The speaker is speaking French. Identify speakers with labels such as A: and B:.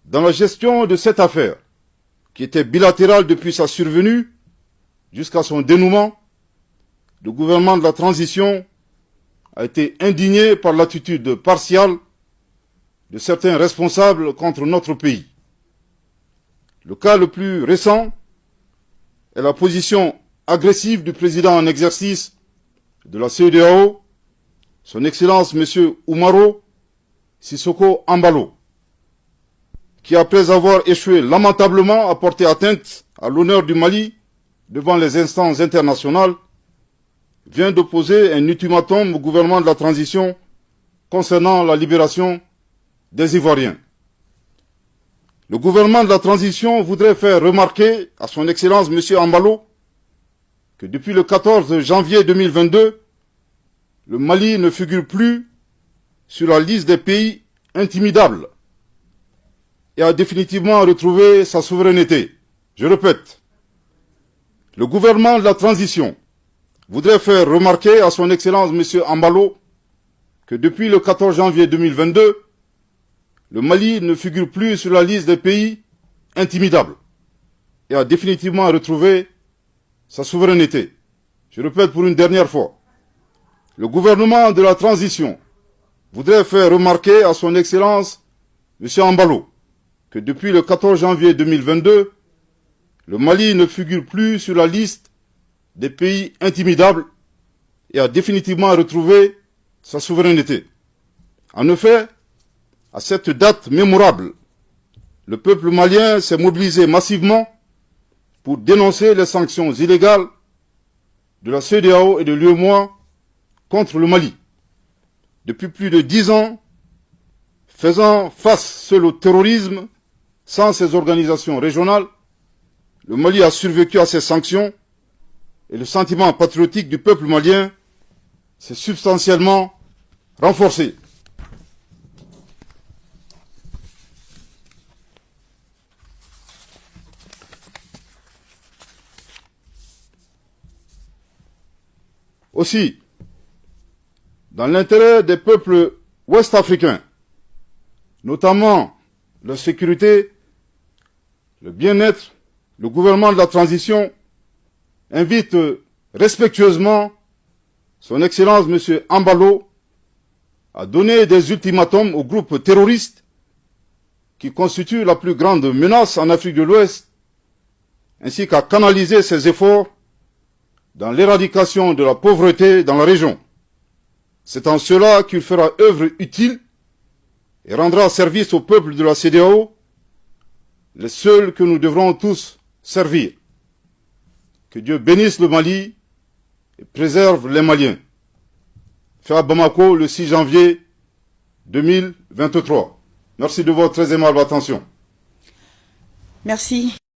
A: Dans la gestion de cette affaire, qui était bilatérale depuis sa survenue jusqu'à son dénouement, le gouvernement de la transition a été indigné par l'attitude partiale de certains responsables contre notre pays. Le cas le plus récent est la position agressive du président en exercice de la CEDEAO, son Excellence M. Umaro Sissoko Embalo, qui après avoir échoué lamentablement à porter atteinte à l'honneur du Mali devant les instances internationales, vient d'opposer un ultimatum au gouvernement de la transition concernant la libération des Ivoiriens. Le gouvernement de la transition voudrait faire remarquer à son Excellence M. Embalo que depuis le 14 janvier 2022, le Mali ne figure plus sur la liste des pays intimidables et a définitivement retrouvé sa souveraineté. Je répète, le gouvernement de la transition voudrait faire remarquer à son Excellence M. Embalo que depuis le 14 janvier 2022, le Mali ne figure plus sur la liste des pays intimidables et a définitivement retrouvé sa souveraineté. Je répète pour une dernière fois, le gouvernement de la transition voudrait faire remarquer à son Excellence M. Embalo que depuis le 14 janvier 2022, le Mali ne figure plus sur la liste des pays intimidables et a définitivement retrouvé sa souveraineté. En effet, à cette date mémorable, le peuple malien s'est mobilisé massivement pour dénoncer les sanctions illégales de la CEDEAO et de l'UEMOA contre le Mali. Depuis plus de 10 ans, faisant face seul au terrorisme, sans ces organisations régionales, le Mali a survécu à ces sanctions et le sentiment patriotique du peuple malien s'est substantiellement renforcé. Aussi, dans l'intérêt des peuples ouest-africains, notamment la sécurité, le bien-être, le gouvernement de la transition invite respectueusement son Excellence M. Embalo à donner des ultimatums aux groupes terroristes qui constituent la plus grande menace en Afrique de l'Ouest, ainsi qu'à canaliser ses efforts dans l'éradication de la pauvreté dans la région. C'est en cela qu'il fera œuvre utile et rendra service au peuple de la CEDEAO, les seuls que nous devrons tous servir. Que Dieu bénisse le Mali et préserve les Maliens. Fait à Bamako le 6 janvier 2023. Merci de votre très aimable attention.
B: Merci.